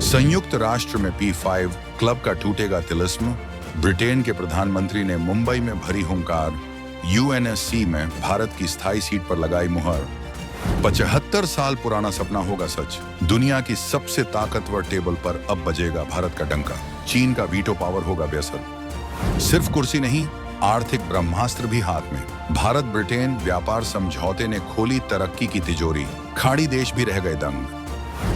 संयुक्त राष्ट्र में P5 क्लब का टूटेगा तिलिस्म। ब्रिटेन के प्रधानमंत्री ने मुंबई में भरी हुंकार। UNSC में भारत की स्थायी सीट पर लगाई मुहर। 75 साल पुराना सपना होगा सच। दुनिया की सबसे ताकतवर टेबल पर अब बजेगा भारत का डंका। चीन का वीटो पावर होगा बेअसर। सिर्फ कुर्सी नहीं, आर्थिक ब्रह्मास्त्र भी हाथ में। भारत ब्रिटेन व्यापार समझौते ने खोली तरक्की की तिजोरी। खाड़ी देश भी रह गए दंग।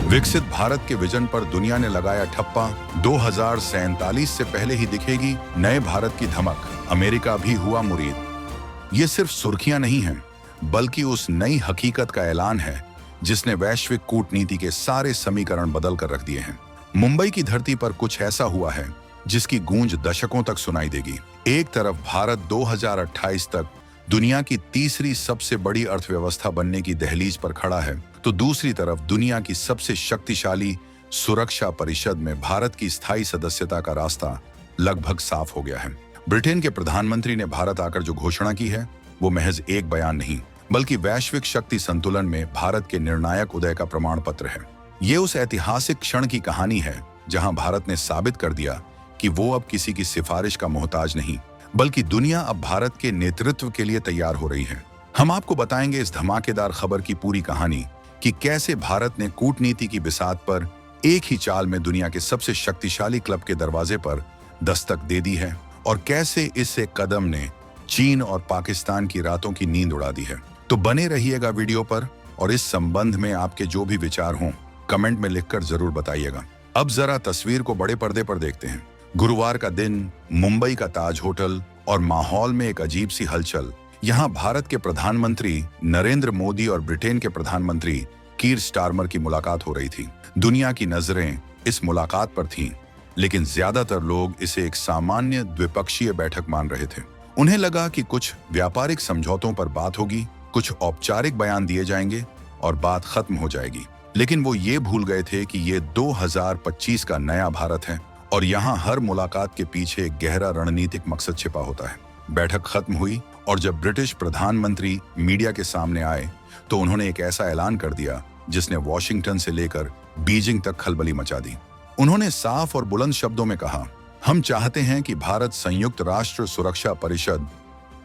विकसित भारत के विजन पर दुनिया ने लगाया ठप्पा। 2047 से पहले ही दिखेगी नए भारत की धमक। अमेरिका भी हुआ मुरीद। ये सिर्फ सुर्खियां नहीं हैं, बल्कि उस नई हकीकत का ऐलान है जिसने वैश्विक कूटनीति के सारे समीकरण बदल कर रख दिए हैं। मुंबई की धरती पर कुछ ऐसा हुआ है जिसकी गूंज दशकों तक सुनाई देगी। एक तरफ भारत 2028 तक दुनिया की तीसरी सबसे बड़ी अर्थव्यवस्था बनने की दहलीज पर खड़ा है, तो दूसरी तरफ दुनिया की सबसे शक्तिशाली सुरक्षा परिषद में भारत की स्थायी सदस्यता का रास्ता लगभग साफ हो गया है। ब्रिटेन के प्रधानमंत्री ने भारत आकर जो घोषणा की है, वो महज एक बयान नहीं, बल्कि वैश्विक शक्ति संतुलन में भारत के निर्णायक उदय का प्रमाण पत्र है। ये उस ऐतिहासिक क्षण की कहानी है जहां भारत ने साबित कर दिया कि वो अब किसी की सिफारिश का मोहताज नहीं, बल्कि दुनिया अब भारत के नेतृत्व के लिए तैयार हो रही है। हम आपको बताएंगे इस धमाकेदार खबर की पूरी कहानी कि कैसे भारत ने कूटनीति की बिसात पर एक ही चाल में दुनिया के सबसे शक्तिशाली क्लब के दरवाजे पर दस्तक दे दी है, और कैसे इस एक कदम ने चीन और पाकिस्तान की रातों की नींद उड़ा दी है। तो बने रहिएगा वीडियो पर, और इस संबंध में आपके जो भी विचार हों कमेंट में लिखकर जरूर बताइएगा। अब जरा तस्वीर को बड़े पर्दे पर देखते हैं। गुरुवार का दिन, मुंबई का ताज होटल, और माहौल में एक अजीब सी हलचल। यहाँ भारत के प्रधानमंत्री नरेंद्र मोदी और ब्रिटेन के प्रधानमंत्री कीर स्टारमर की मुलाकात हो रही थी। दुनिया की नजरें इस मुलाकात पर थीं, लेकिन ज्यादातर लोग इसे एक सामान्य द्विपक्षीय बैठक मान रहे थे। उन्हें लगा कि कुछ व्यापारिक समझौतों पर बात होगी, कुछ औपचारिक बयान दिए जाएंगे और बात खत्म हो जाएगी। लेकिन वो ये भूल गए थे कि ये 2025 का नया भारत है, और यहाँ हर मुलाकात के पीछे एक गहरा रणनीतिक मकसद छिपा होता है। बैठक खत्म हुई, और जब ब्रिटिश प्रधानमंत्री मीडिया के सामने आए तो उन्होंने एक ऐसा ऐलान कर दिया जिसने वॉशिंगटन से लेकर बीजिंग तक खलबली मचा दी। उन्होंने साफ और बुलंद शब्दों में कहा, हम चाहते हैं कि भारत संयुक्त राष्ट्र सुरक्षा परिषद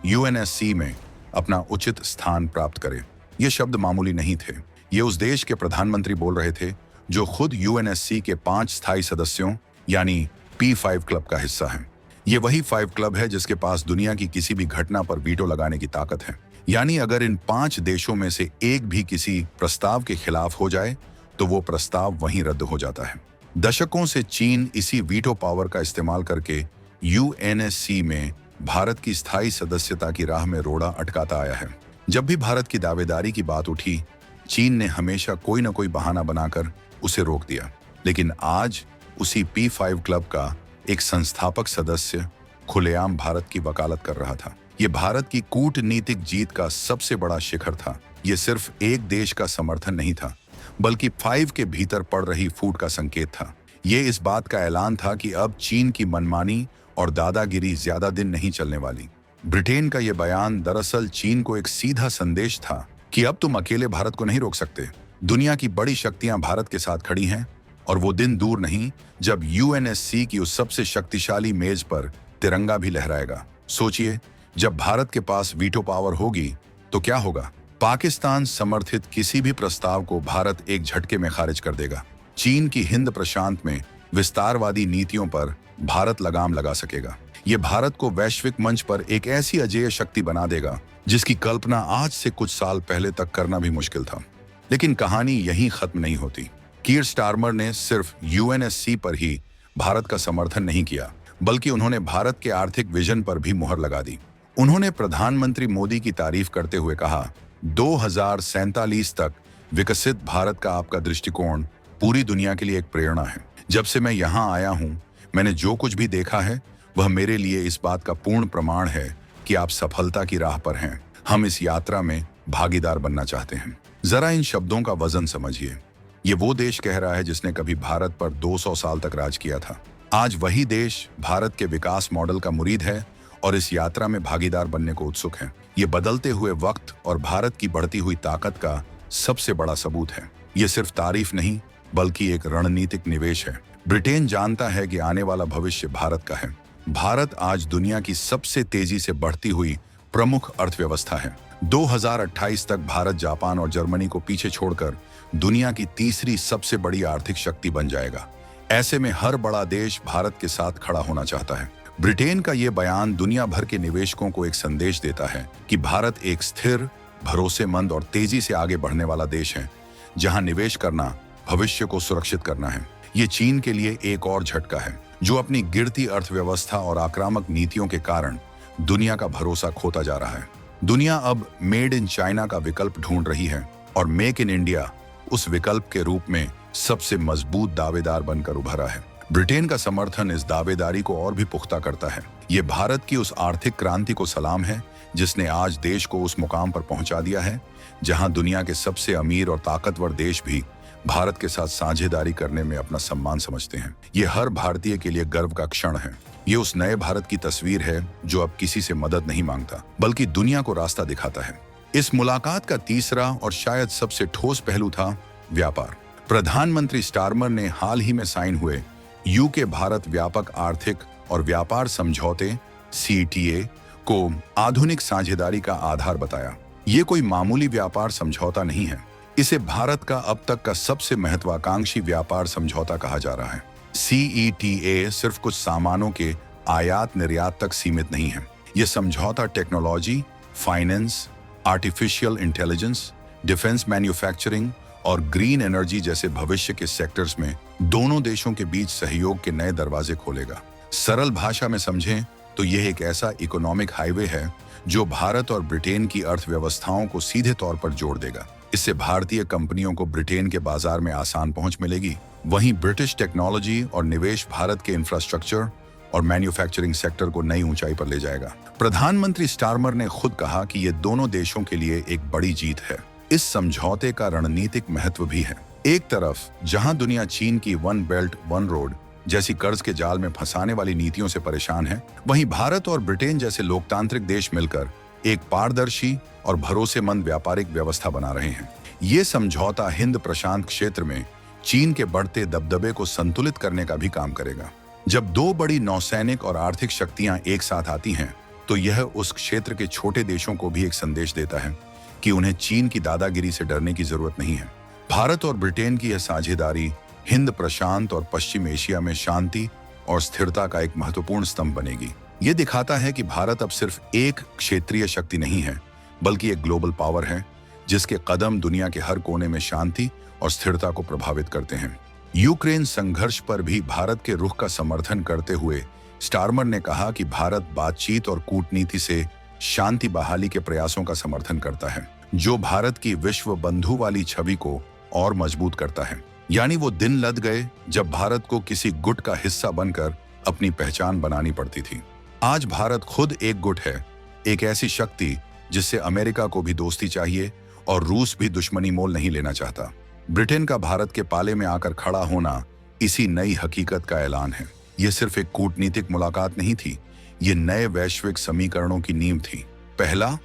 UNSC में अपना उचित स्थान प्राप्त करे। ये शब्द मामूली नहीं थे। ये उस देश के प्रधानमंत्री बोल रहे थे जो खुद UNSC के 5 स्थायी सदस्यों यानी P5 क्लब का हिस्सा है। ये वही 5 क्लब है जिसके पास दुनिया की किसी भी घटना पर वीटो लगाने की ताकत है। यानी अगर इन 5 देशों में से एक भी किसी प्रस्ताव के खिलाफ हो जाए तो वो प्रस्ताव वहीं रद्द हो जाता है। दशकों से चीन इसी वीटो पावर का इस्तेमाल करके UNSC में भारत की स्थायी सदस्यता की राह में रोड़ा अटकाता आया है। जब भी भारत की दावेदारी की बात उठी, चीन ने हमेशा कोई न कोई बहाना बनाकर उसे रोक दिया। लेकिन आज उसी P5 क्लब का एक संस्थापक सदस्य खुलेआम भारत की वकालत कर रहा था। ये भारत की कूटनीतिक जीत का सबसे बड़ा शिखर था। ये सिर्फ एक देश का समर्थन नहीं था, बल्कि 5 के भीतर पड़ रही फूट का संकेत था। ये इस बात का ऐलान था कि अब चीन की मनमानी और दादागिरी ज्यादा दिन नहीं चलने वाली। ब्रिटेन का ये बयान दरअसल चीन को एक सीधा संदेश था कि अब तुम अकेले भारत को नहीं रोक सकते। दुनिया की बड़ी शक्तियां भारत के साथ खड़ी हैं, और वो दिन दूर नहीं जब UNSC की उस सबसे शक्तिशाली मेज पर तिरंगा भी लहराएगा। सोचिए, जब भारत के पास वीटो पावर होगी तो क्या होगा? पाकिस्तान समर्थित किसी भी प्रस्ताव को भारत एक झटके में खारिज कर देगा। चीन की हिंद प्रशांत में विस्तारवादी नीतियों पर भारत लगाम लगा सकेगा। ये भारत को वैश्विक मंच पर एक ऐसी अजेय शक्ति बना देगा जिसकी कल्पना आज से कुछ साल पहले तक करना भी मुश्किल था। लेकिन कहानी यहीं खत्म नहीं होती। कीर स्टारमर ने सिर्फ UNSC पर ही भारत का समर्थन नहीं किया, बल्कि उन्होंने भारत के आर्थिक विजन पर भी मुहर लगा दी। उन्होंने प्रधानमंत्री मोदी की तारीफ करते हुए कहा, 2047 तक विकसित भारत का आपका दृष्टिकोण पूरी दुनिया के लिए एक प्रेरणा है। जब से मैं यहाँ आया हूँ, मैंने जो कुछ भी देखा है वह मेरे लिए इस बात का पूर्ण प्रमाण है कि आप सफलता की राह पर हैं। हम इस यात्रा में भागीदार बनना चाहते हैं। जरा इन शब्दों का वजन समझिए। ये वो देश कह रहा है जिसने कभी भारत पर 200 साल तक राज किया था। आज वही देश भारत के विकास मॉडल का मुरीद है और इस यात्रा में भागीदार बनने को उत्सुक है। ये बदलते हुए वक्त और भारत की बढ़ती हुई ताकत का सबसे बड़ा सबूत है। ये सिर्फ तारीफ नहीं, बल्कि एक रणनीतिक निवेश है। ब्रिटेन जानता है कि आने वाला भविष्य भारत का है। भारत आज दुनिया की सबसे तेजी से बढ़ती हुई प्रमुख अर्थव्यवस्था है। 2028 तक भारत जापान और जर्मनी को पीछे छोड़कर दुनिया की तीसरी सबसे बड़ी आर्थिक शक्ति बन जाएगा। ऐसे में हर बड़ा देश भारत के साथ खड़ा होना चाहता है। ब्रिटेन का ये बयान दुनिया भर के निवेशकों को एक संदेश देता है कि भारत एक स्थिर, भरोसेमंद और तेजी से आगे बढ़ने वाला देश है, जहां निवेश करना भविष्य को सुरक्षित करना है। ये चीन के लिए एक और झटका है, जो अपनी गिरती अर्थव्यवस्था और आक्रामक नीतियों के कारण दुनिया का भरोसा खोता जा रहा है। दुनिया अब मेड इन चाइना का विकल्प ढूंढ रही है और मेक इन इंडिया उस विकल्प के रूप में सबसे मजबूत दावेदार बनकर उभरा है। ब्रिटेन का समर्थन इस दावेदारी को और भी पुख्ता करता है। ये भारत की उस आर्थिक क्रांति को सलाम है जिसने आज देश को उस मुकाम पर पहुंचा दिया है जहां दुनिया के सबसे अमीर और ताकतवर देश भी भारत के साथ साझेदारी करने में अपना सम्मान समझते हैं। ये हर भारतीय के लिए गर्व का क्षण है। ये उस नए भारत की तस्वीर है जो अब किसी से मदद नहीं मांगता, बल्कि दुनिया को रास्ता दिखाता है। इस मुलाकात का तीसरा और शायद सबसे ठोस पहलू था व्यापार। प्रधानमंत्री स्टारमर ने हाल ही में साइन हुए यूके भारत व्यापक आर्थिक और व्यापार समझौते CETA को आधुनिक साझेदारी का आधार बताया। ये कोई मामूली व्यापार समझौता नहीं है। इसे भारत का अब तक का सबसे महत्वाकांक्षी व्यापार समझौता कहा जा रहा है। CETA सिर्फ कुछ सामानों के आयात निर्यात तक सीमित नहीं है। यह समझौता technology, finance, artificial intelligence, defence manufacturing और ग्रीन एनर्जी जैसे भविष्य के सेक्टर्स में दोनों देशों के बीच सहयोग के नए दरवाजे खोलेगा। सरल भाषा में समझें तो यह एक ऐसा इकोनॉमिक हाईवे है जो भारत और ब्रिटेन की अर्थव्यवस्थाओं को सीधे तौर पर जोड़ देगा। इससे भारतीय कंपनियों को ब्रिटेन के बाजार में आसान पहुंच मिलेगी, वहीं ब्रिटिश टेक्नोलॉजी और निवेश भारत के इंफ्रास्ट्रक्चर और मैन्युफैक्चरिंग सेक्टर को नई ऊंचाई पर ले जाएगा। प्रधानमंत्री स्टारमर ने खुद कहा कि ये दोनों देशों के लिए एक बड़ी जीत है। इस समझौते का रणनीतिक महत्व भी है। एक तरफ जहां दुनिया चीन की वन बेल्ट वन रोड जैसी कर्ज के जाल में फंसाने वाली नीतियों से परेशान है, वहीं भारत और ब्रिटेन जैसे लोकतांत्रिक देश मिलकर एक पारदर्शी और भरोसेमंद व्यापारिक व्यवस्था बना रहे हैं। ये समझौता हिंद प्रशांत क्षेत्र में चीन के बढ़ते दबदबे को संतुलित करने का भी काम करेगा। जब दो बड़ी नौसैनिक और आर्थिक शक्तियां एक साथ आती हैं, तो यह उस क्षेत्र के छोटे देशों को भी एक संदेश देता है कि उन्हें चीन की दादागिरी से डरने की जरूरत नहीं है। भारत और ब्रिटेन की यह साझेदारी हिंद प्रशांत और पश्चिम एशिया में शांति और स्थिरता का एक महत्वपूर्ण स्तंभ बनेगी। ये दिखाता है कि भारत अब सिर्फ एक क्षेत्रीय शक्ति नहीं है, बल्कि एक ग्लोबल पावर है जिसके कदम दुनिया के हर कोने में शांति और स्थिरता को प्रभावित करते हैं। यूक्रेन संघर्ष पर भी भारत के रुख का समर्थन करते हुए स्टारमर ने कहा कि भारत बातचीत और कूटनीति से शांति बहाली के प्रयासों का समर्थन करता है, जो भारत की विश्व बंधु वाली छवि को और मजबूत करता है। यानी वो दिन लद गए जब भारत को किसी गुट का हिस्सा बनकर अपनी पहचान बनानी पड़ती थी। आज भारत खुद एक गुट है, एक ऐसी शक्ति जिससे अमेरिका को भी दोस्ती चाहिए और रूस भी दुश्मनी मोल नहीं लेना चाहता। ब्रिटेन का भारत के पाले में आकर खड़ा होना इसी नई हकीकत का ऐलान है। यह सिर्फ एक कूटनीतिक मुलाकात नहीं थी, ये नए वैश्विक समीकरणों की नींव थी। पहला,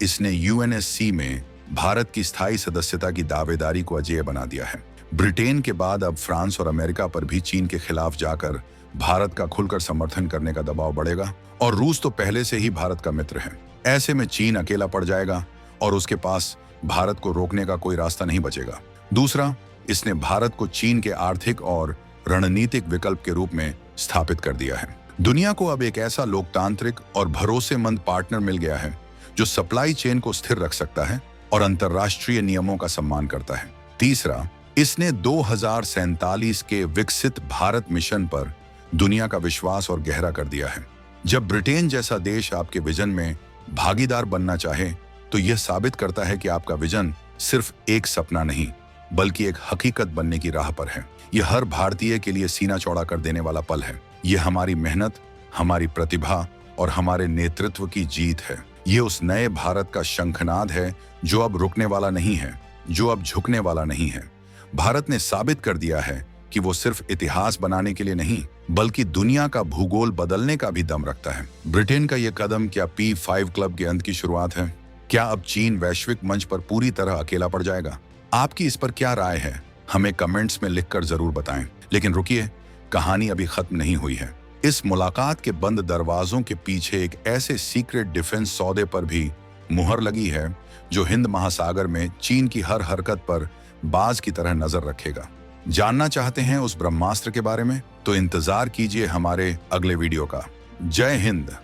इसने UNSC में भारत की स्थायी सदस्यता की दावेदारी को अजेय बना दिया है। ब्रिटेन के बाद अब फ्रांस और अमेरिका पर भी चीन के खिलाफ जाकर भारत का खुलकर समर्थन करने का दबाव बढ़ेगा, और रूस तो पहले से ही भारत का मित्र है। ऐसे में चीन अकेला पड़ जाएगा और उसके पास भारत को रोकने का कोई रास्ता नहीं बचेगा। दूसरा, इसने भारत को चीन के आर्थिक और रणनीतिक विकल्प के रूप में स्थापित कर दिया है। दुनिया को अब एक ऐसा लोकतांत्रिक और भरोसेमंद पार्टनर मिल गया है जो सप्लाई चेन को स्थिर रख सकता है और अंतर्राष्ट्रीय नियमों का सम्मान करता है। तीसरा, इसने 2047 के विकसित भारत मिशन पर दुनिया का विश्वास और गहरा कर दिया है। जब ब्रिटेन जैसा देश आपके विजन में भागीदार बनना चाहे, तो यह साबित करता है कि आपका विजन सिर्फ एक सपना नहीं, बल्कि एक हकीकत बनने की राह पर है। यह हर भारतीय के लिए सीना चौड़ा कर देने वाला पल है। यह हमारी मेहनत, हमारी प्रतिभा और हमारे नेतृत्व की जीत है। यह उस नए भारत का शंखनाद है जो अब रुकने वाला नहीं है, जो अब झुकने वाला नहीं है। भारत ने साबित कर दिया है कि वो सिर्फ इतिहास बनाने के लिए नहीं, बल्कि दुनिया का भूगोल बदलने का भी दम रखता है। ब्रिटेन का यह कदम क्या P5 क्लब के अंत की शुरुआत है? क्या अब चीन वैश्विक मंच पर पूरी तरह अकेला पड़ जाएगा? आपकी इस पर क्या राय है? हमें कमेंट्स में लिखकर जरूर बताएं। लेकिन रुकिए, कहानी अभी खत्म नहीं हुई है। इस मुलाकात के बंद दरवाजों के पीछे एक ऐसे सीक्रेट डिफेंस सौदे पर भी मुहर लगी है जो हिंद महासागर में चीन की हर हरकत पर बाज की तरह नजर रखेगा। जानना चाहते हैं उस ब्रह्मास्त्र के बारे में? तो इंतजार कीजिए हमारे अगले वीडियो का। जय हिंद।